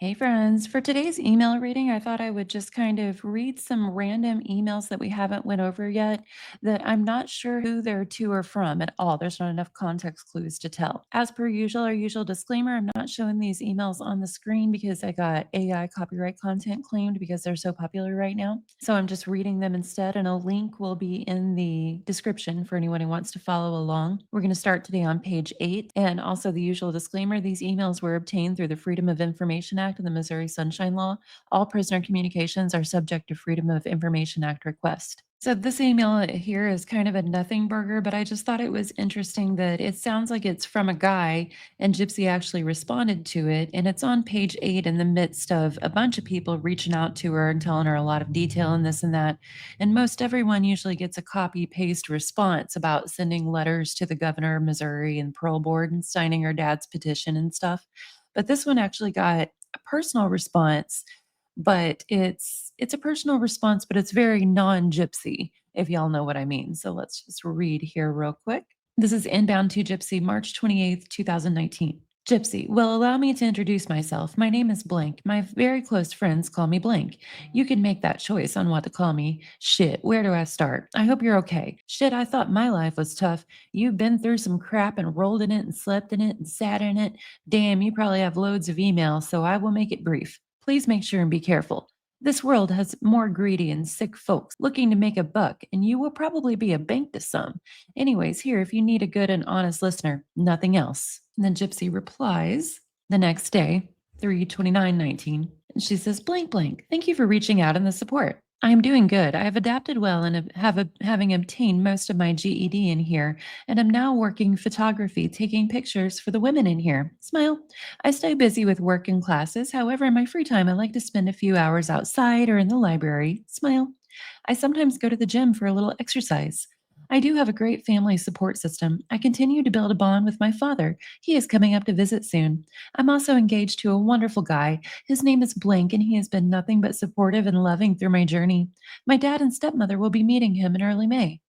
Hey friends, for today's email reading, I thought I would just kind of read some random emails that we haven't went over yet that I'm not sure who they're to or from at all. There's not enough context clues to tell. As per usual, our usual disclaimer, I'm not showing these emails on the screen because I got AI copyright content claimed because they're so popular right now. So I'm just reading them instead, and a link will be in the description for anyone who wants to follow along. We're going to start today on page 8, and also the usual disclaimer, these emails were obtained through the Freedom of Information Act and the Missouri Sunshine Law. All prisoner communications are subject to Freedom of Information Act request. So this email here is kind of a nothing burger, but I just thought it was interesting that it sounds like it's from a guy, and Gypsy actually responded to it. And it's on page 8 in the midst of a bunch of people reaching out to her and telling her a lot of detail and this and that. And most everyone usually gets a copy paste response about sending letters to the governor of Missouri and parole board and signing her dad's petition and stuff. But this one actually got a personal response, but it's a personal response, but it's very non-Gypsy, if y'all know what I mean. So let's just read here real quick. This is inbound to Gypsy, March 28th, 2019. Gypsy, well, allow me to introduce myself. My name is Blank. My very close friends call me Blank. You can make that choice on what to call me. Shit, where do I start? I hope you're okay. Shit, I thought my life was tough. You've been through some crap and rolled in it and slept in it and sat in it. Damn, you probably have loads of emails, so I will make it brief. Please make sure and be careful. This world has more greedy and sick folks looking to make a buck, and you will probably be a bank to some. Anyways, here, if you need a good and honest listener, nothing else. And then Gypsy replies the next day, 3/29/19. And she says, blank, blank, thank you for reaching out and the support. I am doing good. I have adapted well and having obtained most of my GED in here, and am now working photography, taking pictures for the women in here. Smile. I stay busy with work and classes. However, in my free time, I like to spend a few hours outside or in the library. Smile. I sometimes go to the gym for a little exercise. I do have a great family support system. I continue to build a bond with my father. He is coming up to visit soon. I'm also engaged to a wonderful guy. His name is Blank, and he has been nothing but supportive and loving through my journey. My dad and stepmother will be meeting him in early May.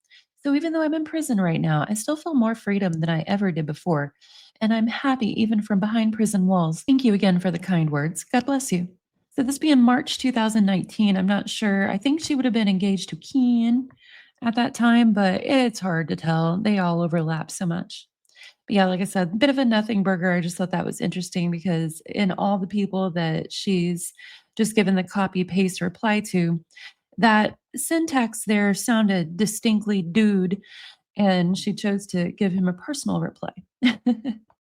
So even though I'm in prison right now, I still feel more freedom than I ever did before. And I'm happy even from behind prison walls. Thank you again for the kind words. God bless you. So this being March 2019, I'm not sure. I think she would have been engaged to Keen at that time, but it's hard to tell. They all overlap so much. But yeah, like I said, a bit of a nothing burger. I just thought that was interesting because in all the people that she's just given the copy paste reply to, that syntax there sounded distinctly dude, and she chose to give him a personal reply.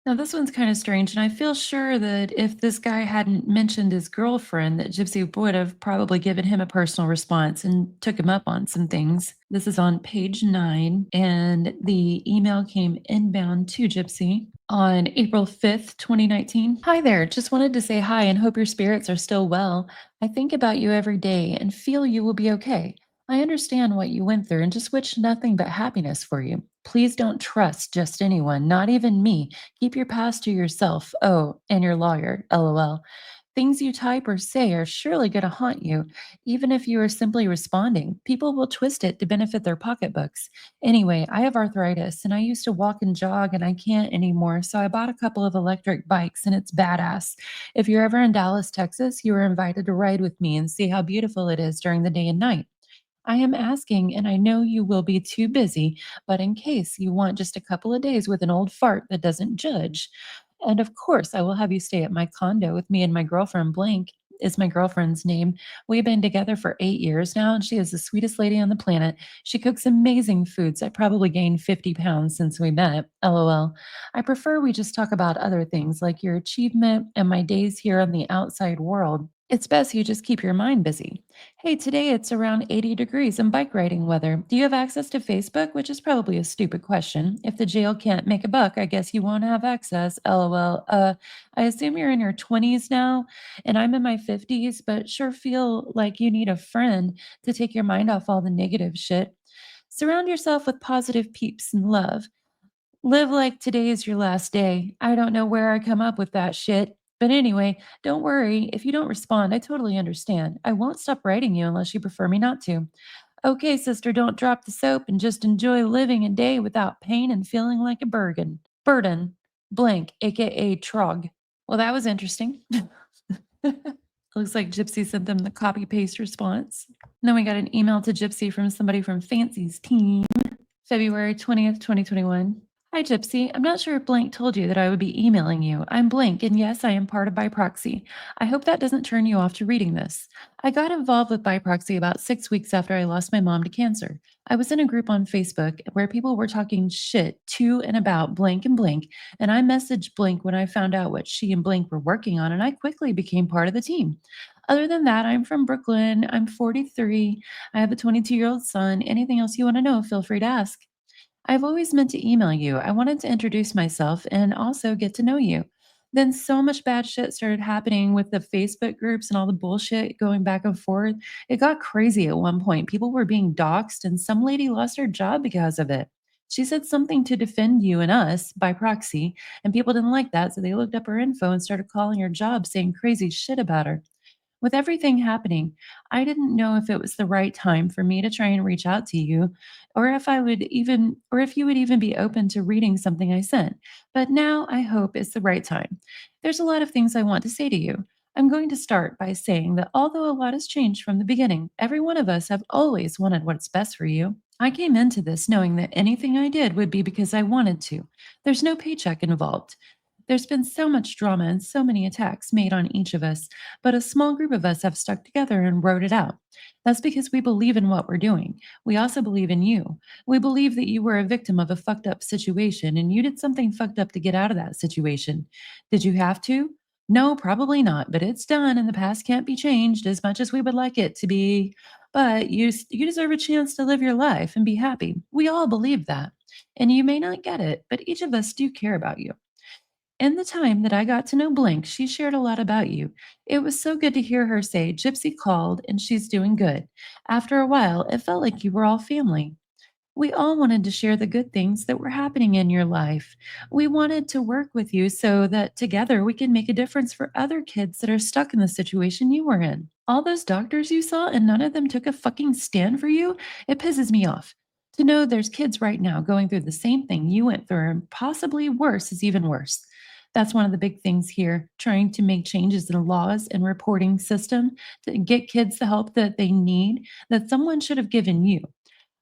Now, this one's kind of strange, and I feel sure that if this guy hadn't mentioned his girlfriend, that Gypsy would have probably given him a personal response and took him up on some things. This is on page 9, and the email came inbound to Gypsy on April 5th, 2019. Hi there, just wanted to say hi and hope your spirits are still well. I think about you every day and feel you will be okay. I understand what you went through and just wish nothing but happiness for you. Please don't trust just anyone, not even me. Keep your past to yourself. Oh, and your lawyer, lol. Things you type or say are surely going to haunt you, even if you are simply responding. People will twist it to benefit their pocketbooks. Anyway, I have arthritis and I used to walk and jog and I can't anymore, so I bought a couple of electric bikes and it's badass. If you're ever in Dallas, Texas, you are invited to ride with me and see how beautiful it is during the day and night. I am asking, and I know you will be too busy, but in case you want just a couple of days with an old fart that doesn't judge. And of course, I will have you stay at my condo with me and my girlfriend, Blank is my girlfriend's name. We've been together for 8 years now, and she is the sweetest lady on the planet. She cooks amazing foods. I probably gained 50 pounds since we met. LOL. I prefer we just talk about other things like your achievement and my days here on the outside world. It's best you just keep your mind busy. Hey, today it's around 80 degrees and bike riding weather. Do you have access to Facebook? Which is probably a stupid question. If the jail can't make a buck, I guess you won't have access. LOL. I assume you're in your 20s now, and I'm in my 50s, but sure feel like you need a friend to take your mind off all the negative shit. Surround yourself with positive peeps and love. Live like today is your last day. I don't know where I come up with that shit. But anyway, don't worry. If you don't respond, I totally understand. I won't stop writing you unless you prefer me not to. Okay, sister, don't drop the soap and just enjoy living a day without pain and feeling like a burden. Blank, aka Trog. Well, that was interesting. Looks like Gypsy sent them the copy paste response. And then we got an email to Gypsy from somebody from Fancy's team, February 20th, 2021. Hi, Gypsy. I'm not sure if Blank told you that I would be emailing you. I'm Blank, and yes, I am part of Byproxy. I hope that doesn't turn you off to reading this. I got involved with Byproxy about 6 weeks after I lost my mom to cancer. I was in a group on Facebook where people were talking shit to and about Blank and Blank, and I messaged Blank when I found out what she and Blank were working on, and I quickly became part of the team. Other than that, I'm from Brooklyn. I'm 43. I have a 22-year-old son. Anything else you want to know, feel free to ask. I've always meant to email you. I wanted to introduce myself and also get to know you. Then so much bad shit started happening with the Facebook groups and all the bullshit going back and forth. It got crazy at one point. People were being doxxed, and some lady lost her job because of it. She said something to defend you and us by proxy, and people didn't like that. So they looked up her info and started calling her job, saying crazy shit about her. With everything happening, I didn't know if it was the right time for me to try and reach out to you, or if you would even be open to reading something I sent. But now I hope it's the right time. There's a lot of things I want to say to you. I'm going to start by saying that although a lot has changed from the beginning, every one of us have always wanted what's best for you. I came into this knowing that anything I did would be because I wanted to. There's no paycheck involved. There's been so much drama and so many attacks made on each of us, but a small group of us have stuck together and wrote it out. That's because we believe in what we're doing. We also believe in you. We believe that you were a victim of a fucked up situation and you did something fucked up to get out of that situation. Did you have to? No, probably not, but it's done and the past can't be changed as much as we would like it to be. But you deserve a chance to live your life and be happy. We all believe that. And you may not get it, but each of us do care about you. In the time that I got to know Blank, she shared a lot about you. It was so good to hear her say Gypsy called and she's doing good. After a while, it felt like you were all family. We all wanted to share the good things that were happening in your life. We wanted to work with you so that together we can make a difference for other kids that are stuck in the situation you were in. All those doctors you saw and none of them took a fucking stand for you, it pisses me off. To know there's kids right now going through the same thing you went through and possibly worse is even worse. That's one of the big things here, trying to make changes in laws and reporting system to get kids the help that they need that someone should have given you.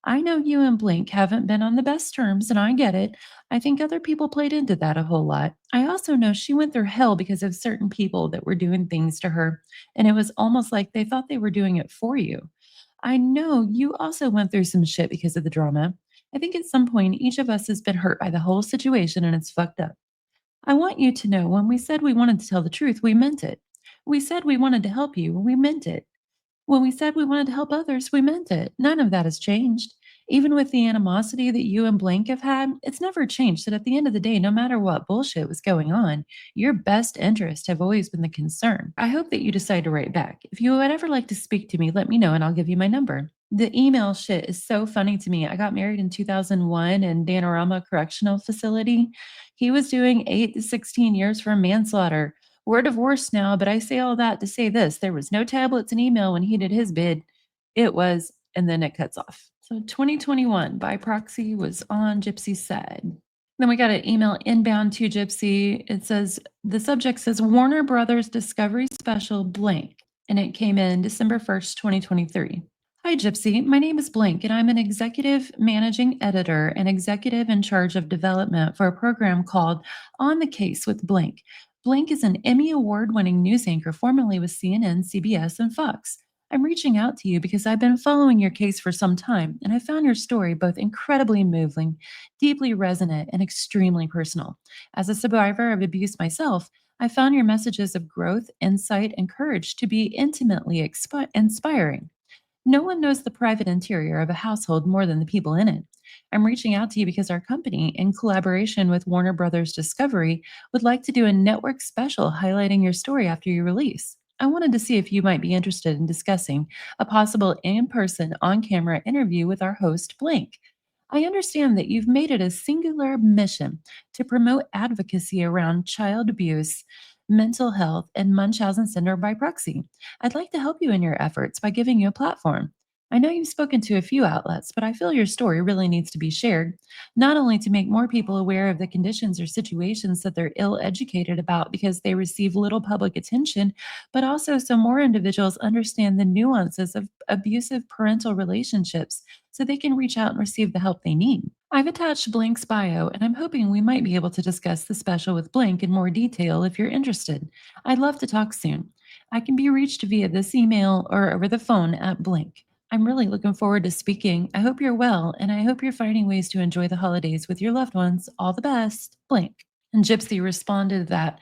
I know you and Blink haven't been on the best terms, and I get it. I think other people played into that a whole lot. I also know she went through hell because of certain people that were doing things to her, and it was almost like they thought they were doing it for you. I know you also went through some shit because of the drama. I think at some point each of us has been hurt by the whole situation and it's fucked up. I want you to know when we said we wanted to tell the truth, we meant it. We said we wanted to help you, we meant it. When we said we wanted to help others, we meant it. None of that has changed. Even with the animosity that you and Blank have had, it's never changed that at the end of the day, no matter what bullshit was going on, your best interests have always been the concern. I hope that you decide to write back. If you would ever like to speak to me, let me know and I'll give you my number. The email shit is so funny to me. I got married in 2001 in Danorama Correctional Facility. He was doing 8 to 16 years for manslaughter. We're divorced now, but I say all that to say this: there was no tablets and email when he did his bid. It was, and then it cuts off. So 2021 by proxy was on Gypsy's side. Then we got an email inbound to Gypsy. It says, the subject says Warner Brothers Discovery Special blank, and it came in December 1st, 2023. Hi, Gypsy. My name is Blank, and I'm an executive managing editor and executive in charge of development for a program called On the Case with Blank. Blank is an Emmy Award winning news anchor formerly with CNN, CBS, and Fox. I'm reaching out to you because I've been following your case for some time, and I found your story both incredibly moving, deeply resonant, and extremely personal. As a survivor of abuse myself, I found your messages of growth, insight, and courage to be intimately inspiring. No one knows the private interior of a household more than the people in it. I'm reaching out to you because our company, in collaboration with Warner Brothers Discovery, would like to do a network special highlighting your story after your release. I wanted to see if you might be interested in discussing a possible in person, on camera interview with our host, Blink. I understand that you've made it a singular mission to promote advocacy around child abuse, mental health, and Munchausen syndrome by proxy. I'd like to help you in your efforts by giving you a platform. I know you've spoken to a few outlets, but I feel your story really needs to be shared, not only to make more people aware of the conditions or situations that they're ill educated about because they receive little public attention, but also so more individuals understand the nuances of abusive parental relationships so they can reach out and receive the help they need. I've attached Blink's bio, and I'm hoping we might be able to discuss the special with Blink in more detail if you're interested. I'd love to talk soon. I can be reached via this email or over the phone at Blink. I'm really looking forward to speaking. I hope you're well, and I hope you're finding ways to enjoy the holidays with your loved ones. All the best, Blink. And Gypsy responded that,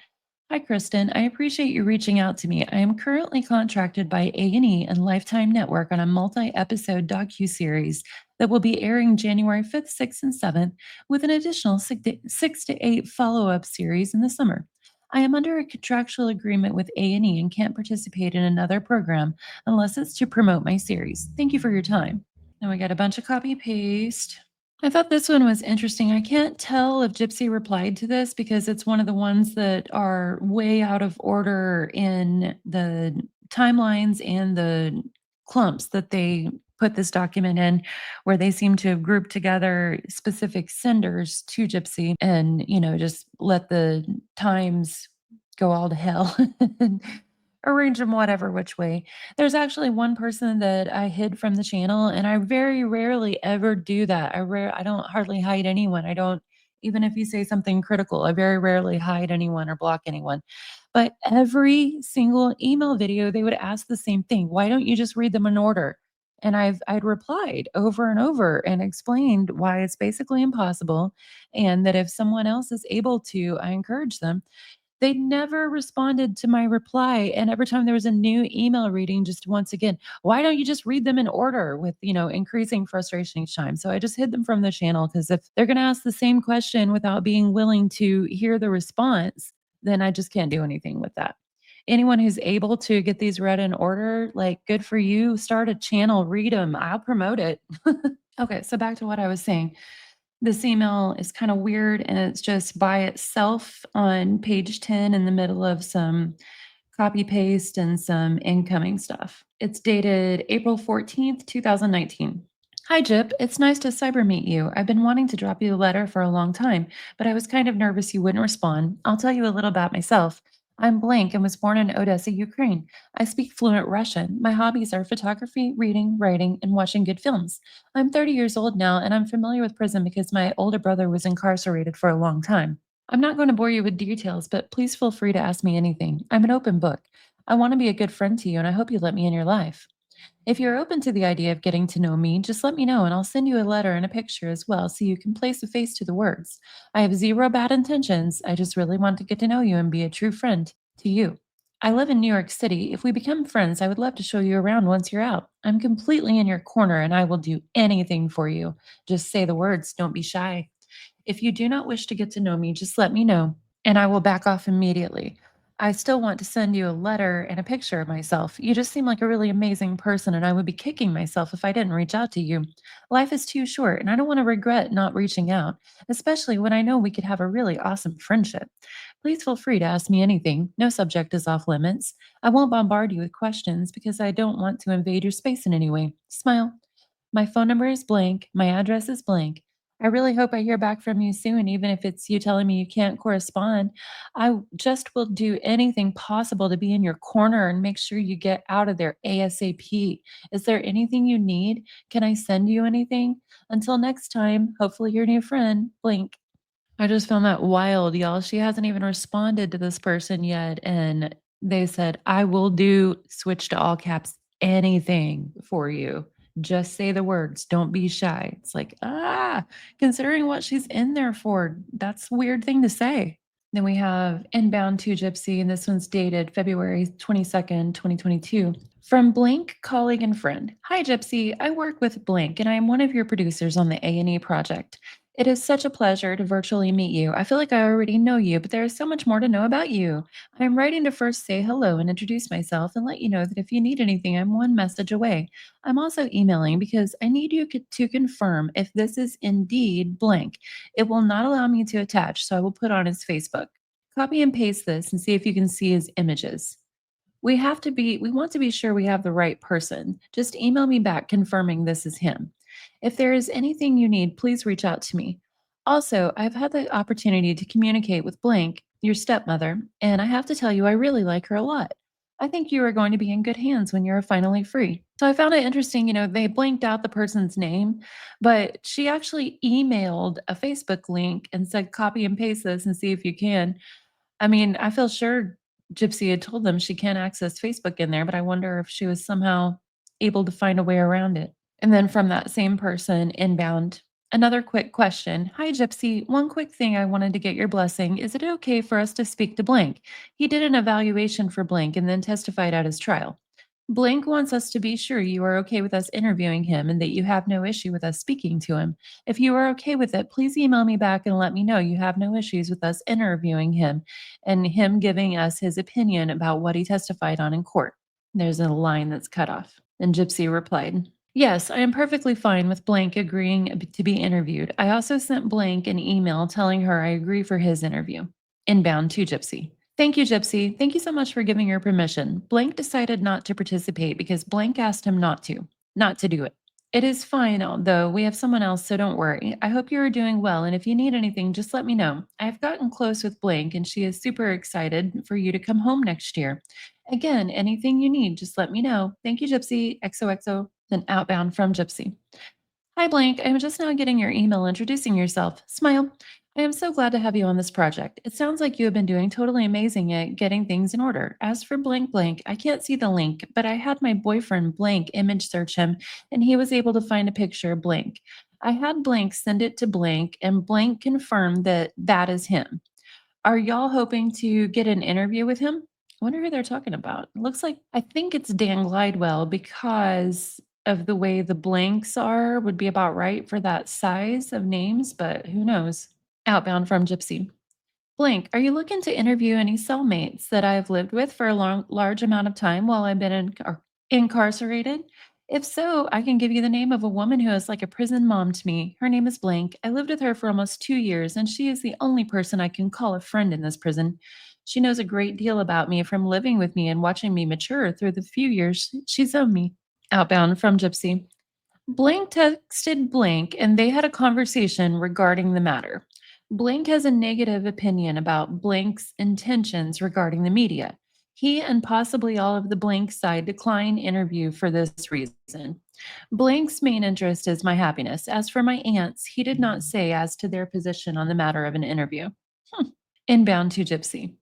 "Hi, Kristen. I appreciate you reaching out to me. I am currently contracted by A&E and Lifetime Network on a multi-episode docu-series that will be airing January 5th, 6th, and 7th, with an additional 6 to 8 follow-up series in the summer. I am under a contractual agreement with A&E and can't participate in another program unless it's to promote my series. Thank you for your time." Now we got a bunch of copy paste. I thought this one was interesting. I can't tell if Gypsy replied to this because it's one of the ones that are way out of order in the timelines and the clumps that they put this document in, where they seem to have grouped together specific senders to Gypsy and, just let the times go all to hell and arrange them whatever which way. There's actually one person that I hid from the channel, and I very rarely ever do that. I don't hardly hide anyone. I don't, even if you say something critical, I very rarely hide anyone or block anyone. But every single email video, they would ask the same thing. Why don't you just read them in order? And I'd replied over and over and explained why it's basically impossible, and that if someone else is able to, I encourage them. They never responded to my reply, and every time there was a new email reading, just once again, "Why don't you just read them in order?" with, increasing frustration each time. So I just hid them from the channel because if they're gonna ask the same question without being willing to hear the response, then I just can't do anything with that. Anyone who's able to get these read in order, like, good for you. Start a channel, read them. 'Em. I'll promote it. Okay, so back to what I was saying. This email is kind of weird, and it's just by itself on page 10 in the middle of some copy paste and some incoming stuff. It's dated April 14th, 2019. "Hi, Jip. It's nice to cyber meet you. I've been wanting to drop you a letter for a long time, but I was kind of nervous you wouldn't respond. I'll tell you a little about myself. I'm Blank and was born in Odessa, Ukraine. I speak fluent Russian. My hobbies are photography, reading, writing, and watching good films. I'm 30 years old now, and I'm familiar with prison because my older brother was incarcerated for a long time. I'm not going to bore you with details, but please feel free to ask me anything. I'm an open book. I want to be a good friend to you, and I hope you let me in your life. If you're open to the idea of getting to know me, just let me know and I'll send you a letter and a picture as well so you can place a face to the words. I have zero bad intentions. I just really want to get to know you and be a true friend to you. I live in New York City. If we become friends, I would love to show you around once you're out. I'm completely in your corner and I will do anything for you. Just say the words, don't be shy. If you do not wish to get to know me, just let me know and I will back off immediately. I still want to send you a letter and a picture of myself. You just seem like a really amazing person, and I would be kicking myself if I didn't reach out to you. Life is too short, and I don't want to regret not reaching out, especially when I know we could have a really awesome friendship. Please feel free to ask me anything. No subject is off limits. I won't bombard you with questions because I don't want to invade your space in any way. Smile. My phone number is blank. My address is blank. I really hope I hear back from you soon, even if it's you telling me you can't correspond. I just will do anything possible to be in your corner and make sure you get out of there ASAP. Is there anything you need? Can I send you anything? Until next time, hopefully your new friend, Blink. I just found that wild, y'all. She hasn't even responded to this person yet. And they said, "I will do," switch to all caps, "anything for you. Just say the words. Don't be shy." It's like, considering what she's in there for, that's a weird thing to say. Then we have Inbound to Gypsy, and this one's dated February 22nd, 2022. From Blank, colleague and friend. "Hi, Gypsy. I work with Blank, and I am one of your producers on the A&E project. It is such a pleasure to virtually meet you. I feel like I already know you, but there is so much more to know about you. I am writing to first say hello and introduce myself and let you know that if you need anything, I'm one message away. I'm also emailing because I need you to confirm if this is indeed Blank. It will not allow me to attach, so I will put on his Facebook. Copy and paste this and see if you can see his images." We want to be sure we have the right person. Just email me back confirming this is him. If there is anything you need, please reach out to me. Also, I've had the opportunity to communicate with Blank, your stepmother, and I have to tell you, I really like her a lot. I think you are going to be in good hands when you're finally free. So I found it interesting, they blanked out the person's name, but she actually emailed a Facebook link and said, copy and paste this and see if you can. I mean, I feel sure Gypsy had told them she can't access Facebook in there, but I wonder if she was somehow able to find a way around it. And then from that same person inbound, another quick question. Hi, Gypsy. One quick thing I wanted to get your blessing. Is it okay for us to speak to Blank? He did an evaluation for Blank and then testified at his trial. Blank wants us to be sure you are okay with us interviewing him and that you have no issue with us speaking to him. If you are okay with it, please email me back and let me know you have no issues with us interviewing him and him giving us his opinion about what he testified on in court. There's a line that's cut off. And Gypsy replied, yes, I am perfectly fine with Blank agreeing to be interviewed. I also sent Blank an email telling her I agree for his interview. Inbound to Gypsy. Thank you, Gypsy. Thank you so much for giving your permission. Blank decided not to participate because Blank asked him not to do it. It is fine, though. We have someone else, so don't worry. I hope you are doing well, and if you need anything, just let me know. I have gotten close with Blank, and she is super excited for you to come home next year. Again, anything you need, just let me know. Thank you, Gypsy. XOXO. Then outbound from Gypsy. Hi, Blank. I'm just now getting your email introducing yourself. Smile. I am so glad to have you on this project. It sounds like you have been doing totally amazing at getting things in order. As for Blank Blank, I can't see the link, but I had my boyfriend Blank image search him, and he was able to find a picture of Blank. I had Blank send it to Blank, and Blank confirmed that that is him. Are y'all hoping to get an interview with him? I wonder who they're talking about. Looks like I think it's Dan Glidewell because of the way the blanks are would be about right for that size of names, but who knows? Outbound from Gypsy. Blank, are you looking to interview any cellmates that I've lived with for a large amount of time while I've been incarcerated? If so, I can give you the name of a woman who is like a prison mom to me. Her name is Blank. I lived with her for almost 2 years, and she is the only person I can call a friend in this prison. She knows a great deal about me from living with me and watching me mature through the few years she's known me. Outbound from Gypsy. Blank texted Blank and they had a conversation regarding the matter. Blank has a negative opinion about Blank's intentions regarding the media. He and possibly all of the Blank side decline interview for this reason. Blank's main interest is my happiness. As for my aunts, he did not say as to their position on the matter of an interview. Inbound to Gypsy.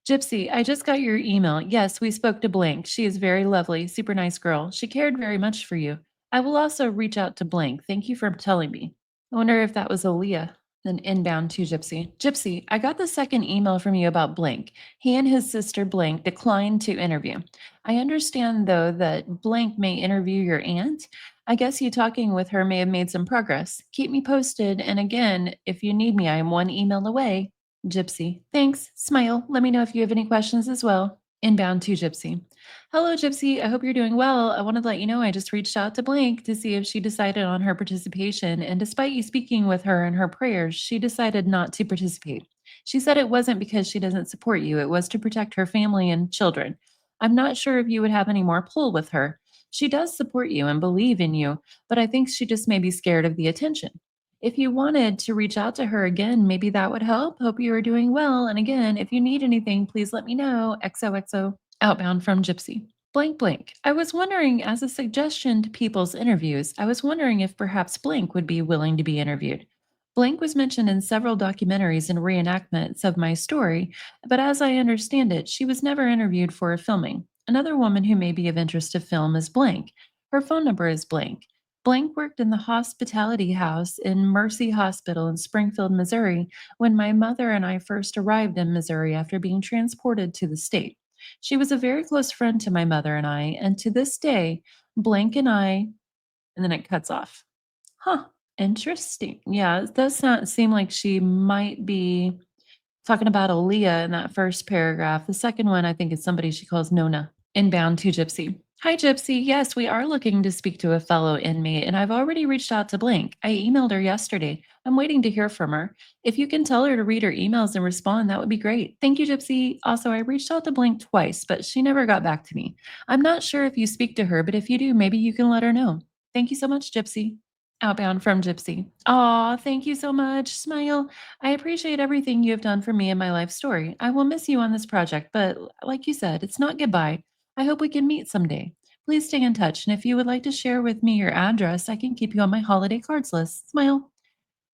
Gypsy, I just got your email. Yes, we spoke to Blank. She is very lovely, super nice girl. She cared very much for you. I will also reach out to Blank. Thank you for telling me. I wonder if that was Aaliyah. Then inbound to Gypsy. Gypsy, I got the second email from you about Blank. He and his sister Blank declined to interview. I understand, though, that Blank may interview your aunt. I guess you talking with her may have made some progress. Keep me posted. And again, if you need me, I am one email away. Gypsy. Thanks. Smile. Let me know if you have any questions as well. Inbound to Gypsy. Hello, Gypsy. I hope you're doing well. I wanted to let you know I just reached out to Blank to see if she decided on her participation. And despite you speaking with her and her prayers, she decided not to participate. She said it wasn't because she doesn't support you, it was to protect her family and children. I'm not sure if you would have any more pull with her. She does support you and believe in you, but I think she just may be scared of the attention. If you wanted to reach out to her again, maybe that would help. Hope you are doing well. And again, if you need anything, please let me know. XOXO. Outbound from Gypsy. Blank blank. I was wondering, as a suggestion to people's interviews, I was wondering if perhaps Blank would be willing to be interviewed. Blank was mentioned in several documentaries and reenactments of my story, but as I understand it, she was never interviewed for a filming. Another woman who may be of interest to film is Blank. Her phone number is Blank. Blank worked in the hospitality house in Mercy Hospital in Springfield, Missouri, when my mother and I first arrived in Missouri after being transported to the state. She was a very close friend to my mother and to this day, Blank and I, and then it cuts off. Huh, interesting. Yeah, it does not seem like she might be talking about Aaliyah in that first paragraph. The second one, I think, is somebody she calls Nona. Inbound to Gypsy. Hi, Gypsy. Yes, we are looking to speak to a fellow inmate, and I've already reached out to Blink. I emailed her yesterday. I'm waiting to hear from her. If you can tell her to read her emails and respond, that would be great. Thank you, Gypsy. Also, I reached out to Blink twice, but she never got back to me. I'm not sure if you speak to her, but if you do, maybe you can let her know. Thank you so much, Gypsy. Outbound from Gypsy. Aw, thank you so much. Smile. I appreciate everything you have done for me in my life story. I will miss you on this project, but like you said, it's not goodbye. I hope we can meet someday. Please stay in touch, and if you would like to share with me your address, I can keep you on my holiday cards list. Smile.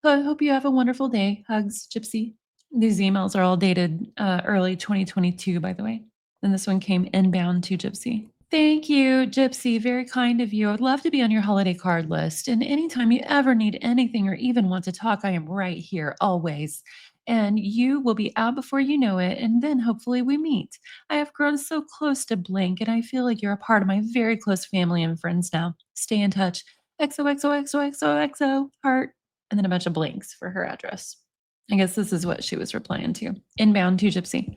I hope you have a wonderful day. Hugs, Gypsy. These emails are all dated early 2022, by the way. And this one came inbound to Gypsy. Thank you, Gypsy. Very kind of you. I would love to be on your holiday card list. And anytime you ever need anything or even want to talk, I am right here always. And you will be out before you know it. And then hopefully we meet. I have grown so close to Blink, and I feel like you're a part of my very close family and friends now. Stay in touch. XOXOXOXOXO heart. And then a bunch of blinks for her address. I guess this is what she was replying to. Inbound to Gypsy.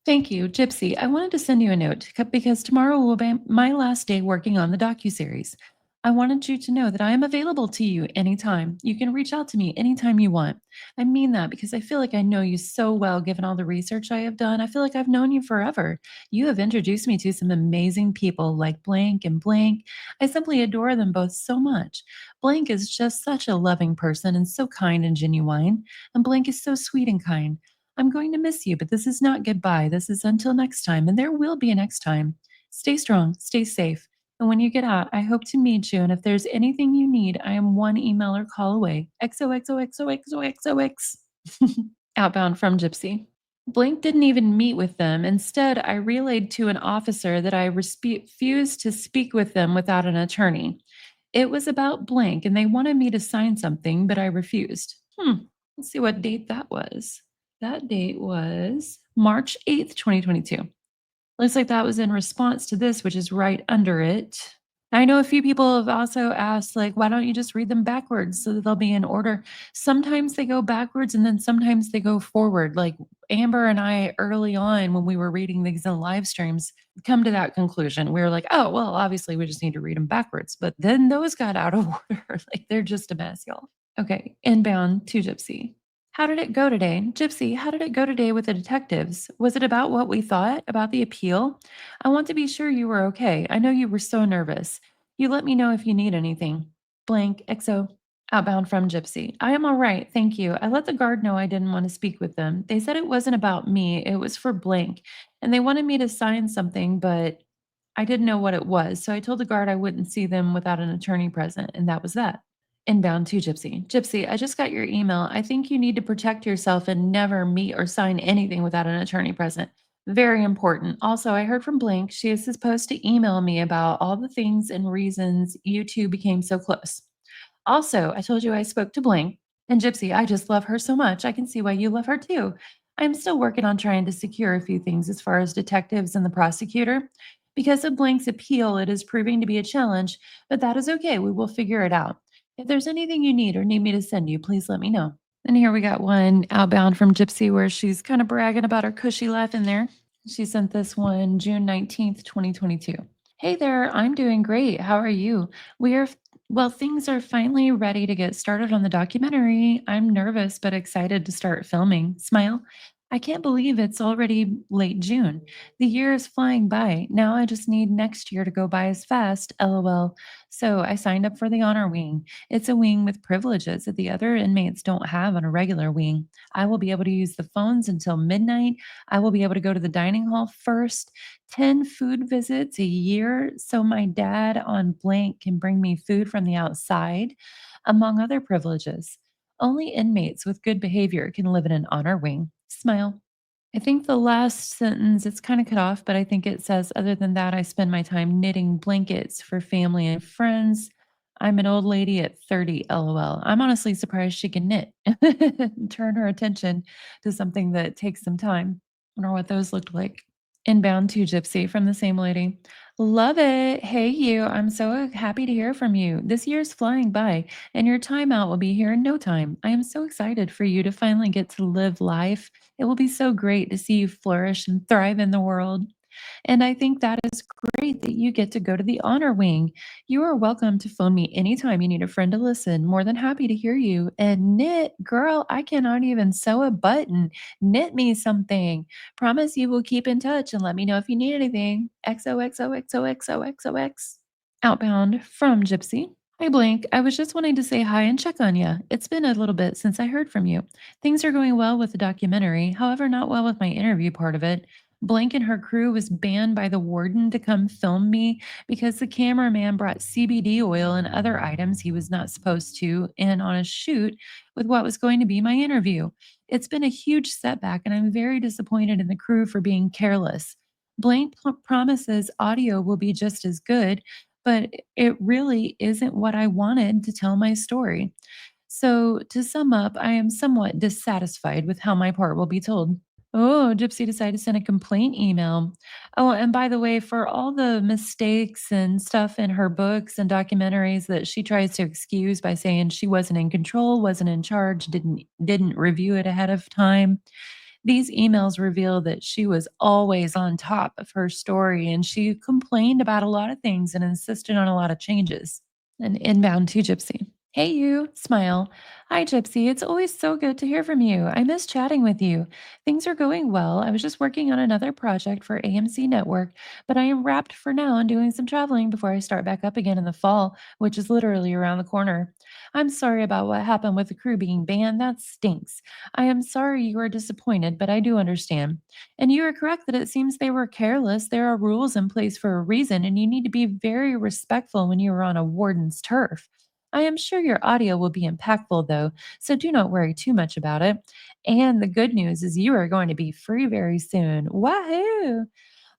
Thank you, Gypsy. I wanted to send you a note because tomorrow will be my last day working on the docu-series. I wanted you to know that I am available to you anytime. You can reach out to me anytime you want. I mean that because I feel like I know you so well given all the research I have done. I feel like I've known you forever. You have introduced me to some amazing people like Blank and Blank. I simply adore them both so much. Blank is just such a loving person and so kind and genuine, and Blank is so sweet and kind. I'm going to miss you, but this is not goodbye. This is until next time, and there will be a next time. Stay strong, stay safe. And when you get out, I hope to meet you. And if there's anything you need, I am one email or call away. XOXOXOXOXOX. Outbound from Gypsy. Blink didn't even meet with them. Instead, I relayed to an officer that I refused to speak with them without an attorney. It was about blank, and they wanted me to sign something, but I refused. Let's see what date that was. That date was March 8th, 2022. Looks like that was in response to this, which is right under it. I know a few people have also asked, like, why don't you just read them backwards so that they'll be in order? Sometimes they go backwards and then sometimes they go forward. Like Amber and I, early on when we were reading these in live streams, come to that conclusion. We were like, oh, well, obviously we just need to read them backwards. But then those got out of order. Like they're just a mess, y'all. Okay, inbound to Gypsy. How did it go today? Gypsy, how did it go today with the detectives? Was it about what we thought about the appeal? I want to be sure you were okay. I know you were so nervous. You let me know if you need anything. Blank, XO. Outbound from Gypsy. I am all right, thank you. I let the guard know I didn't want to speak with them. They said it wasn't about me, it was for Blank. And they wanted me to sign something, but I didn't know what it was. So I told the guard I wouldn't see them without an attorney present, and that was that. Inbound to Gypsy. Gypsy, I just got your email. I think you need to protect yourself and never meet or sign anything without an attorney present. Very important. Also, I heard from Blink. She is supposed to email me about all the things and reasons you two became so close. Also, I told you I spoke to Blink. And Gypsy, I just love her so much. I can see why you love her too. I'm still working on trying to secure a few things as far as detectives and the prosecutor. Because of Blink's appeal, it is proving to be a challenge, but that is okay. We will figure it out. If there's anything you need or need me to send you, please let me know. And here we got one outbound from Gypsy where she's kind of bragging about her cushy life in there. She sent this one June 19th, 2022. Hey there, I'm doing great. How are you? We are, well, things are finally ready to get started on the documentary. I'm nervous but excited to start filming. Smile. I can't believe it's already late June. The year is flying by. Now I just need next year to go by as fast. LOL. So I signed up for the honor wing. It's a wing with privileges that the other inmates don't have on a regular wing. I will be able to use the phones until midnight. I will be able to go to the dining hall first. 10 food visits a year so my dad on blank can bring me food from the outside, among other privileges. Only inmates with good behavior can live in an honor wing. Smile. I think the last sentence, it's kind of cut off, but I think it says, other than that, I spend my time knitting blankets for family and friends. I'm an old lady at 30, LOL. I'm honestly surprised she can knit. Turn her attention to something that takes some time. Wonder what those looked like. Inbound to Gypsy from the same lady. Love it. Hey, you. I'm so happy to hear from you. This year's flying by, and your timeout will be here in no time. I am so excited for you to finally get to live life. It will be so great to see you flourish and thrive in the world. And I think that is great that you get to go to the honor wing. You are welcome to phone me anytime you need a friend to listen. More than happy to hear you. And knit, girl, I cannot even sew a button. Knit me something. Promise you will keep in touch and let me know if you need anything. XOXOXOXOXOX. Outbound from Gypsy. Hi, Blink. I was just wanting to say hi and check on you. It's been a little bit since I heard from you. Things are going well with the documentary, however, not well with my interview part of it. Blank and her crew was banned by the warden to come film me because the cameraman brought CBD oil and other items he was not supposed to in on a shoot with what was going to be my interview. It's been a huge setback, and I'm very disappointed in the crew for being careless. Blank promises audio will be just as good, but it really isn't what I wanted to tell my story. So, to sum up, I am somewhat dissatisfied with how my part will be told. Oh, Gypsy decided to send a complaint email. Oh, and by the way, for all the mistakes and stuff in her books and documentaries that she tries to excuse by saying she wasn't in control, wasn't in charge, didn't review it ahead of time, these emails reveal that she was always on top of her story and she complained about a lot of things and insisted on a lot of changes. And inbound to Gypsy. Hey, you, smile. Hi, Gypsy. It's always so good to hear from you. I miss chatting with you. Things are going well. I was just working on another project for AMC Network, but I am wrapped for now and doing some traveling before I start back up again in the fall, which is literally around the corner. I'm sorry about what happened with the crew being banned. That stinks. I am sorry you are disappointed, but I do understand. And you are correct that it seems they were careless. There are rules in place for a reason, and you need to be very respectful when you are on a warden's turf. I am sure your audio will be impactful, though, so do not worry too much about it. And the good news is you are going to be free very soon. Wahoo!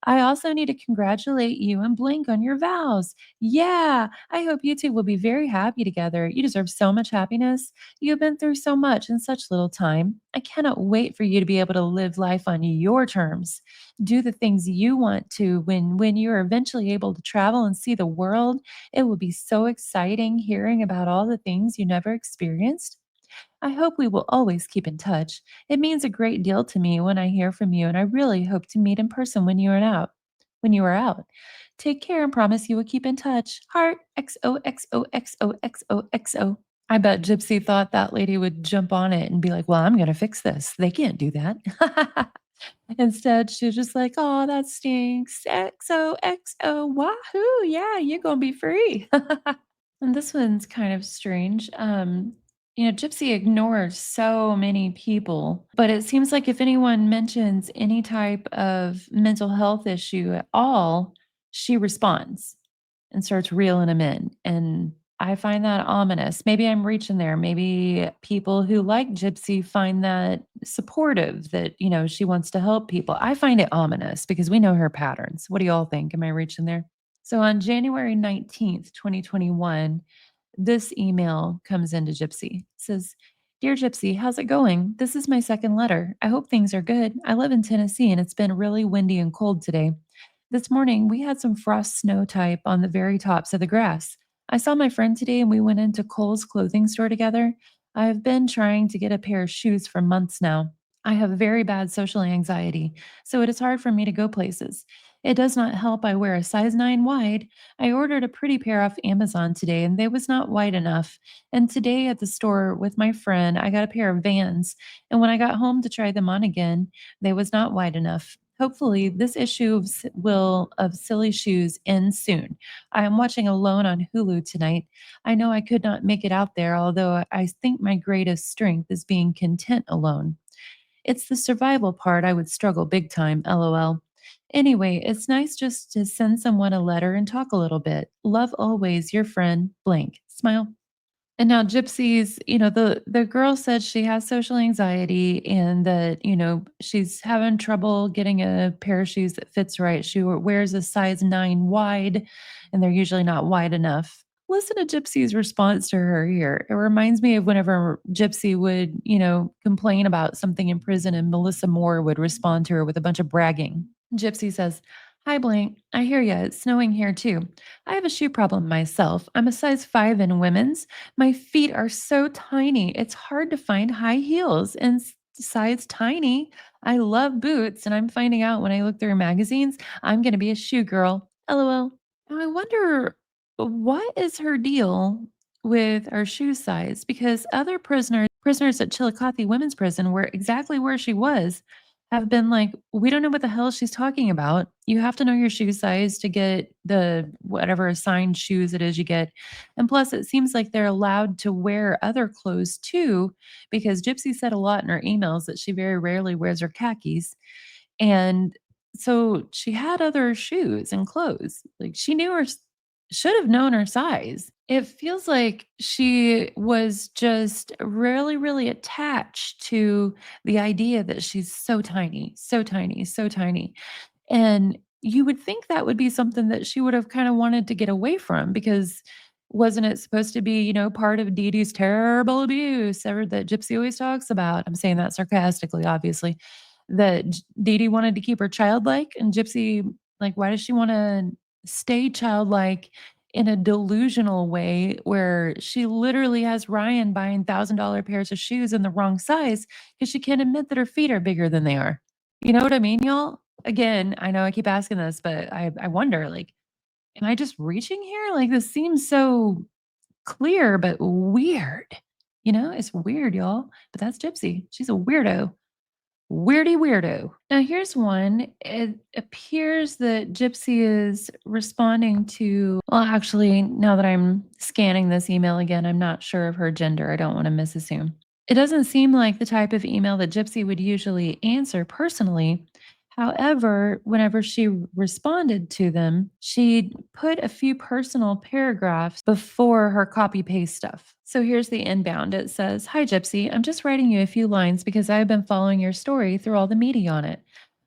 I also need to congratulate you and Blink on your vows. Yeah, I hope you two will be very happy together. You deserve so much happiness. You have been through so much in such little time. I cannot wait for you to be able to live life on your terms. Do the things you want to when you're eventually able to travel and see the world. It will be so exciting hearing about all the things you never experienced. I hope we will always keep in touch. It means a great deal to me when I hear from you, and I really hope to meet in person when you are out. When you are out. Take care and promise you will keep in touch. Heart XOXOXOXOXO. I bet Gypsy thought that lady would jump on it and be like, "Well, I'm going to fix this. They can't do that." Instead, she's just like, "Oh, that stinks. XOXO. Wahoo. Yeah, you're going to be free." And this one's kind of strange. Gypsy ignores so many people, but it seems like if anyone mentions any type of mental health issue at all, she responds and starts reeling them in. And I find that ominous. Maybe I'm reaching there. Maybe people who like Gypsy find that supportive, that, she wants to help people. I find it ominous because we know her patterns. What do y'all think? Am I reaching there? So on January 19th, 2021, this email comes into Gypsy. It says, "Dear Gypsy, how's it going? This is my second letter. I hope things are good. I live in Tennessee and it's been really windy and cold today. This morning, we had some frost snow type on the very tops of the grass. I saw my friend today and we went into Kohl's clothing store together. I have been trying to get a pair of shoes for months now. I have very bad social anxiety, so it is hard for me to go places. It does not help I wear a size 9 wide. I ordered a pretty pair off Amazon today and they was not wide enough. And today at the store with my friend, I got a pair of Vans. And when I got home to try them on again, they was not wide enough. Hopefully, this issue of silly shoes end soon. I am watching Alone on Hulu tonight. I know I could not make it out there, although I think my greatest strength is being content alone. It's the survival part I would struggle big time, lol. Anyway, it's nice just to send someone a letter and talk a little bit. Love always, your friend, blank. Smile. And now Gypsy's, the girl said she has social anxiety and that, she's having trouble getting a pair of shoes that fits right. She wears a size 9 wide and they're usually not wide enough. Listen to Gypsy's response to her here. It reminds me of whenever Gypsy would, complain about something in prison and Melissa Moore would respond to her with a bunch of bragging. Gypsy says, "Hi, Blank. I hear ya. It's snowing here too. I have a shoe problem myself. I'm a size 5 in women's. My feet are so tiny. It's hard to find high heels. And size tiny. I love boots, and I'm finding out when I look through magazines, I'm gonna be a shoe girl. LOL. Now I wonder what is her deal with our shoe size because other prisoners at Chillicothe Women's Prison, where exactly where she was, have been like, we don't know what the hell she's talking about. You have to know your shoe size to get the whatever assigned shoes it is you get. And plus, it seems like they're allowed to wear other clothes too, because Gypsy said a lot in her emails that she very rarely wears her khakis. And so she had other shoes and clothes. Like she knew should have known her size. It feels like she was just really, really attached to the idea that she's so tiny, so tiny, so tiny. And you would think that would be something that she would have kind of wanted to get away from because wasn't it supposed to be, part of Dee Dee's terrible abuse ever that Gypsy always talks about? I'm saying that sarcastically, obviously. That Dee Dee wanted to keep her childlike and Gypsy, like, why does she want to stay childlike in a delusional way where she literally has Ryan buying $1,000 pairs of shoes in the wrong size because she can't admit that her feet are bigger than they are. You know what I mean, y'all? Again, I know I keep asking this, but I wonder, like, am I just reaching here? Like, this seems so clear, but weird. It's weird, y'all. But that's Gypsy. She's a weirdo. Weirdy weirdo. Now, here's one. It appears that Gypsy is responding to, well, actually, now that I'm scanning this email again, I'm not sure of her gender. I don't want to misassume. It doesn't seem like the type of email that Gypsy would usually answer personally. However, whenever she responded to them, she put a few personal paragraphs before her copy paste stuff. So here's the inbound. It says, "Hi, Gypsy. I'm just writing you a few lines because I've been following your story through all the media on it.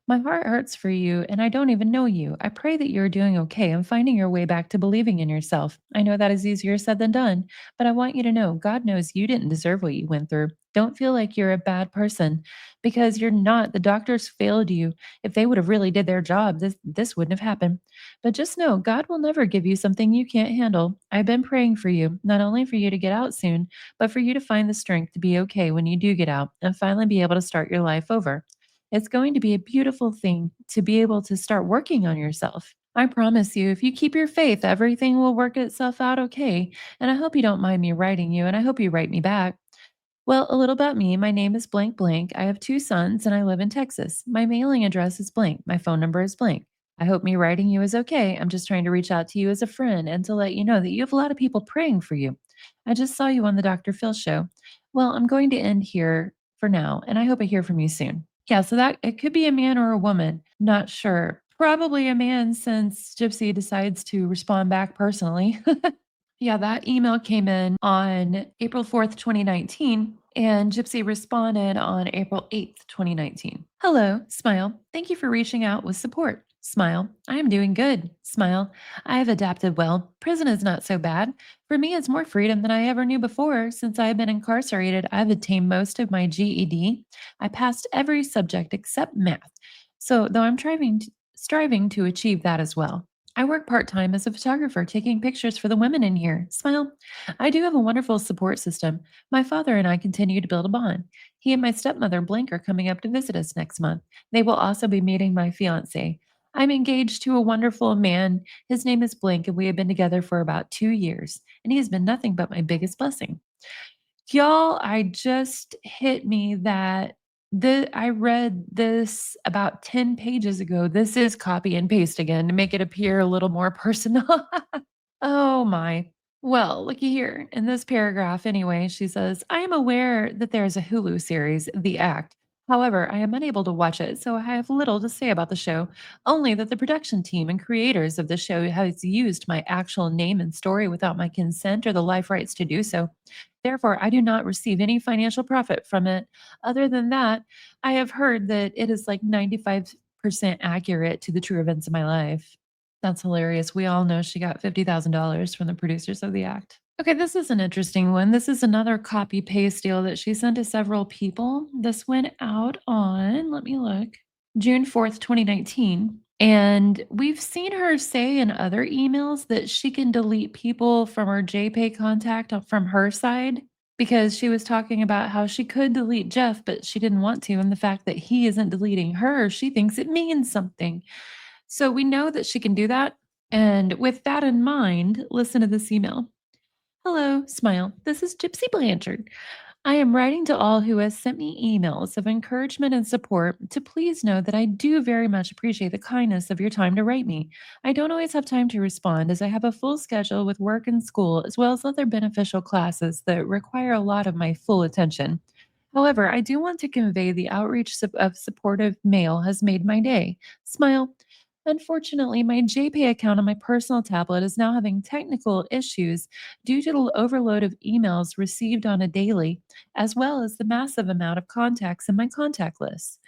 My heart hurts for you, and I don't even know you. I pray that you're doing okay and finding your way back to believing in yourself. I know that is easier said than done, but I want you to know God knows you didn't deserve what you went through. Don't feel like you're a bad person because you're not. The doctors failed you. If they would have really did their job, this wouldn't have happened. But just know God will never give you something you can't handle. I've been praying for you, not only for you to get out soon, but for you to find the strength to be okay when you do get out and finally be able to start your life over. It's going to be a beautiful thing to be able to start working on yourself. I promise you, if you keep your faith, everything will work itself out okay. And I hope you don't mind me writing you, and I hope you write me back. Well, a little about me. My name is blank blank. I have two sons and I live in Texas. My mailing address is blank. My phone number is blank. I hope me writing you is okay. I'm just trying to reach out to you as a friend and to let you know that you have a lot of people praying for you. I just saw you on the Dr. Phil show. Well, I'm going to end here for now, and I hope I hear from you soon. Yeah, so that it could be a man or a woman. Not sure. Probably a man since Gypsy decides to respond back personally. Yeah, that email came in on April 4th, 2019, and Gypsy responded on April 8th, 2019. Hello, smile. Thank you for reaching out with support. Smile. I am doing good. Smile. I have adapted well. Prison is not so bad. For me, it's more freedom than I ever knew before. Since I have been incarcerated, I've attained most of my GED. I passed every subject except math. So, though I'm striving to achieve that as well. I work part time as a photographer, taking pictures for the women in here. Smile. I do have a wonderful support system. My father and I continue to build a bond. He and my stepmother, Blink, are coming up to visit us next month. They will also be meeting my fiance. I'm engaged to a wonderful man. His name is Blink, and we have been together for about 2 years, and he has been nothing but my biggest blessing. Y'all, I just hit me that I read this about 10 pages ago. This is copy and paste again to make it appear a little more personal. Oh my. Well, looky here. In this paragraph, anyway, she says, I am aware that there is a Hulu series, The Act. However, I am unable to watch it, so I have little to say about the show, only that the production team and creators of the show has used my actual name and story without my consent or the life rights to do so. Therefore, I do not receive any financial profit from it. Other than that, I have heard that it is like 95% accurate to the true events of my life. That's hilarious. We all know she got $50,000 from the producers of the act. Okay, this is an interesting one. This is another copy paste deal that she sent to several people. This went out on, let me look, June 4th, 2019. And we've seen her say in other emails that she can delete people from her JPay contact from her side because she was talking about how she could delete Jeff, but she didn't want to. And the fact that he isn't deleting her, she thinks it means something. So we know that she can do that. And with that in mind, listen to this email. Hello, smile. This is Gypsy Blanchard. I am writing to all who has sent me emails of encouragement and support to please know that I do very much appreciate the kindness of your time to write me. I don't always have time to respond as I have a full schedule with work and school, as well as other beneficial classes that require a lot of my full attention. However, I do want to convey the outreach of supportive mail has made my day. Smile. Unfortunately, my JPay account on my personal tablet is now having technical issues due to the overload of emails received on a daily, as well as the massive amount of contacts in my contact list.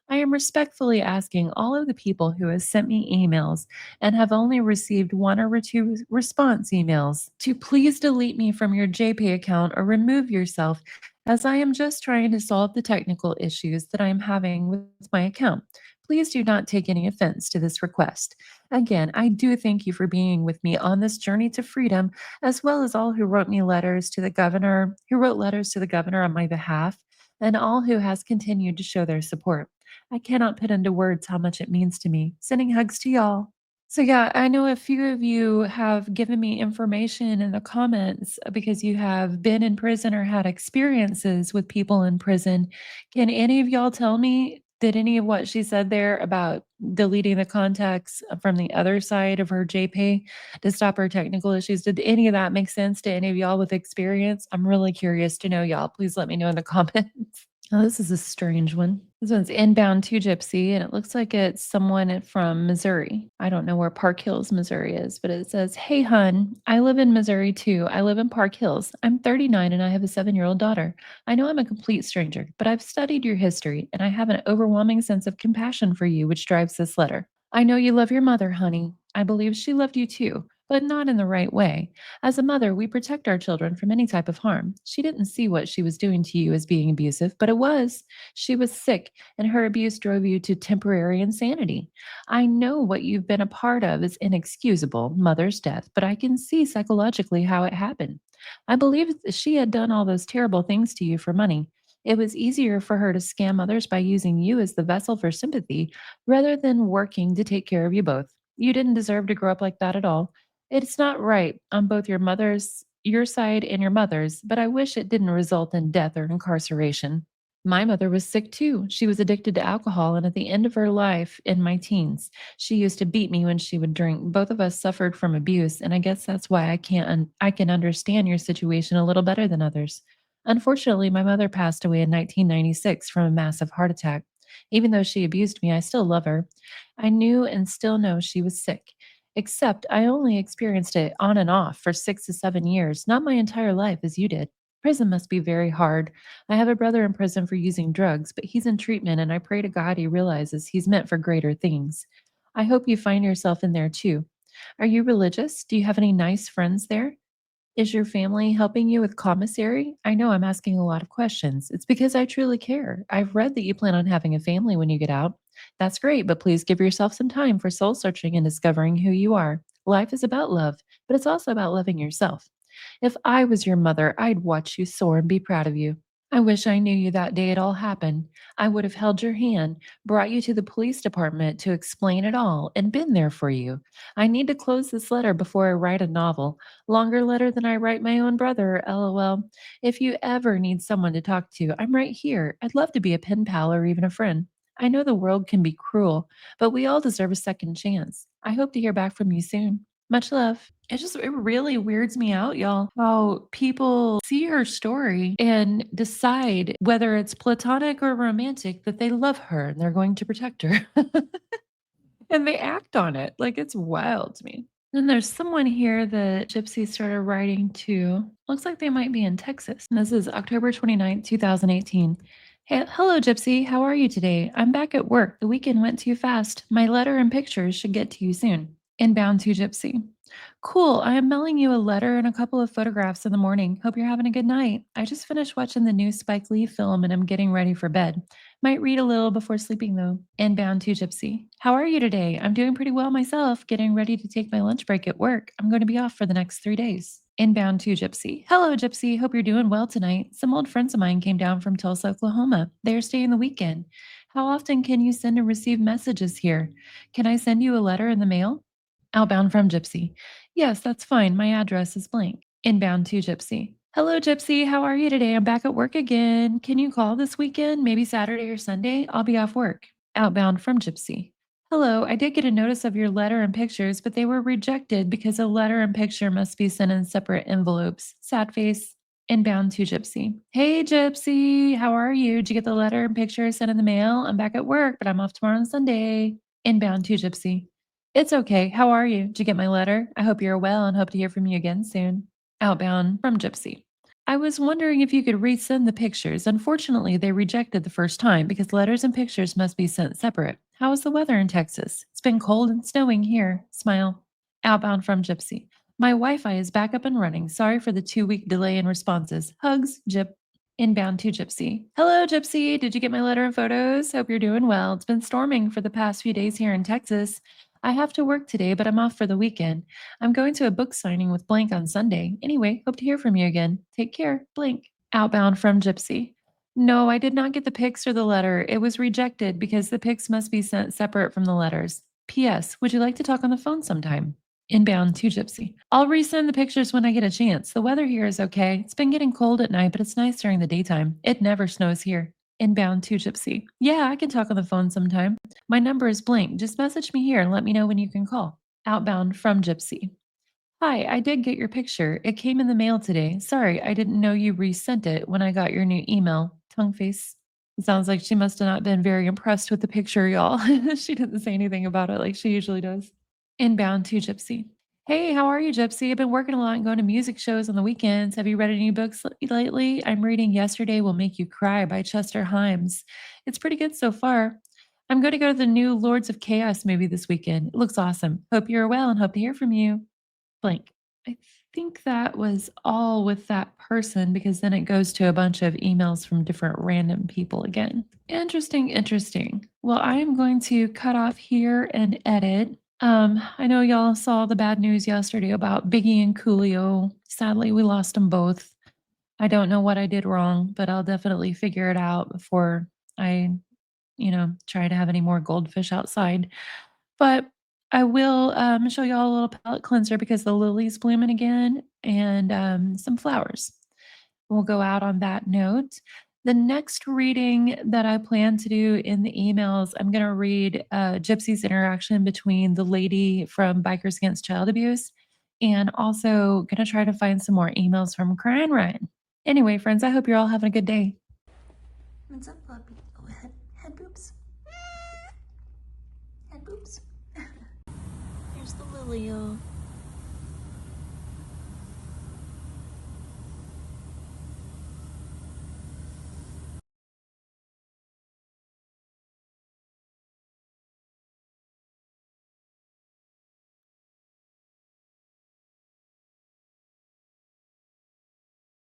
I am respectfully asking all of the people who have sent me emails and have only received one or two response emails to please delete me from your JPay account or remove yourself, as I am just trying to solve the technical issues that I am having with my account. Please do not take any offense to this request. Again, I do thank you for being with me on this journey to freedom, as well as all who wrote me letters to the governor, who wrote letters to the governor on my behalf, and all who has continued to show their support. I cannot put into words how much it means to me. Sending hugs to y'all. So, yeah, I know a few of you have given me information in the comments because you have been in prison or had experiences with people in prison. Can any of y'all tell me, did any of what she said there about deleting the contacts from the other side of her JPay to stop her technical issues, did any of that make sense to any of y'all with experience? I'm really curious to know, y'all. Please let me know in the comments. Oh, this is a strange one. This one's inbound to Gypsy, and it looks like it's someone from Missouri. I don't know where Park Hills, Missouri is, but it says, Hey, hun, I live in Missouri too. I live in Park Hills. I'm 39 and I have a 7-year-old daughter. I know I'm a complete stranger, but I've studied your history and I have an overwhelming sense of compassion for you, which drives this letter. I know you love your mother, honey. I believe she loved you too, but not in the right way. As a mother, we protect our children from any type of harm. She didn't see what she was doing to you as being abusive, but it was. She was sick, and her abuse drove you to temporary insanity. I know what you've been a part of is inexcusable, mother's death, but I can see psychologically how it happened. I believe that she had done all those terrible things to you for money. It was easier for her to scam others by using you as the vessel for sympathy rather than working to take care of you both. You didn't deserve to grow up like that at all. It's not right on both your side and your mother's, but I wish it didn't result in death or incarceration. My mother was sick too. She was addicted to alcohol, and at the end of her life in my teens, she used to beat me when she would drink. Both of us suffered from abuse, and I guess that's why I can understand your situation a little better than others. Unfortunately, my mother passed away in 1996 from a massive heart attack. Even though she abused me, I still love her. I knew and still know she was sick. Except I only experienced it on and off for 6 to 7 years, not my entire life as you did. Prison must be very hard. I have a brother in prison for using drugs, but he's in treatment, and I pray to God he realizes he's meant for greater things. I hope you find yourself in there too. Are you religious? Do you have any nice friends there? Is your family helping you with commissary? I know I'm asking a lot of questions. It's because I truly care. I've read that you plan on having a family when you get out. That's great, but please give yourself some time for soul searching and discovering who you are. Life is about love, but it's also about loving yourself. If I was your mother, I'd watch you soar and be proud of you. I wish I knew you that day it all happened. I would have held your hand, brought you to the police department to explain it all, and been there for you. I need to close this letter before I write a novel. Longer letter than I write my own brother, lol. If you ever need someone to talk to, I'm right here. I'd love to be a pen pal or even a friend. I know the world can be cruel, but we all deserve a second chance. I hope to hear back from you soon. Much love. It really weirds me out, y'all, how people see her story and decide whether it's platonic or romantic that they love her and they're going to protect her. And they act on it. Like, it's wild to me. Then there's someone here that Gypsy started writing to. Looks like they might be in Texas. And this is October 29th, 2018. Hey, hello, Gypsy. How are you today? I'm back at work. The weekend went too fast. My letter and pictures should get to you soon. Inbound to Gypsy. Cool. I am mailing you a letter and a couple of photographs in the morning. Hope you're having a good night. I just finished watching the new Spike Lee film and I'm getting ready for bed. Might read a little before sleeping though. Inbound to Gypsy. How are you today? I'm doing pretty well myself, getting ready to take my lunch break at work. I'm going to be off for the next 3 days. Inbound to Gypsy. Hello, Gypsy. Hope you're doing well tonight. Some old friends of mine came down from Tulsa, Oklahoma. They are staying the weekend. How often can you send and receive messages here? Can I send you a letter in the mail? Outbound from Gypsy. Yes, that's fine. My address is blank. Inbound to Gypsy. Hello, Gypsy. How are you today? I'm back at work again. Can you call this weekend? Maybe Saturday or Sunday? I'll be off work. Outbound from Gypsy. Hello, I did get a notice of your letter and pictures, but they were rejected because a letter and picture must be sent in separate envelopes. Sad face. Inbound to Gypsy. Hey, Gypsy. How are you? Did you get the letter and picture sent in the mail? I'm back at work, but I'm off tomorrow and Sunday. Inbound to Gypsy. It's okay. How are you? Did you get my letter? I hope you're well and hope to hear from you again soon. Outbound from Gypsy. I was wondering if you could resend the pictures. Unfortunately, they rejected the first time because letters and pictures must be sent separate. How is the weather in Texas? It's been cold and snowing here. Smile. Outbound from Gypsy. My Wi Fi is back up and running. Sorry for the 2 week delay in responses. Hugs, Gyp. Inbound to Gypsy. Hello, Gypsy. Did you get my letter and photos? Hope you're doing well. It's been storming for the past few days here in Texas. I have to work today, but I'm off for the weekend. I'm going to a book signing with Blank on Sunday. Anyway, hope to hear from you again. Take care, Blank. Outbound from Gypsy. No, I did not get the pics or the letter. It was rejected because the pics must be sent separate from the letters. P.S. Would you like to talk on the phone sometime? Inbound to Gypsy. I'll resend the pictures when I get a chance. The weather here is okay. It's been getting cold at night, but it's nice during the daytime. It never snows here. Inbound to Gypsy. Yeah, I can talk on the phone sometime. My number is blank. Just message me here and let me know when you can call. Outbound from Gypsy. Hi, I did get your picture. It came in the mail today. Sorry, I didn't know you resent it when I got your new email. Tongue face. It sounds like she must have not been very impressed with the picture, y'all. She didn't say anything about it like she usually does. Inbound to Gypsy. Hey, how are you, Gypsy? I've been working a lot and going to music shows on the weekends. Have you read any books lately? I'm reading Yesterday Will Make You Cry by Chester Himes. It's pretty good so far. I'm going to go to the new Lords of Chaos movie this weekend. It looks awesome. Hope you're well and hope to hear from you. Blank. I think that was all with that person because then it goes to a bunch of emails from different random people again. Interesting, interesting. Well, I am going to cut off here and edit. I know y'all saw the bad news yesterday about Biggie and Coolio. Sadly, we lost them both. I don't know what I did wrong, but I'll definitely figure it out before I, try to have any more goldfish outside. But I will show y'all a little palette cleanser because the lily's blooming again and some flowers. We'll go out on that note. The next reading that I plan to do in the emails, I'm going to read Gypsy's interaction between the lady from Bikers Against Child Abuse and also going to try to find some more emails from Crying Ryan. Anyway, friends, I hope you're all having a good day. What's up, puppy? Oh, head boobs. Head boobs. Here's the lily, y'all.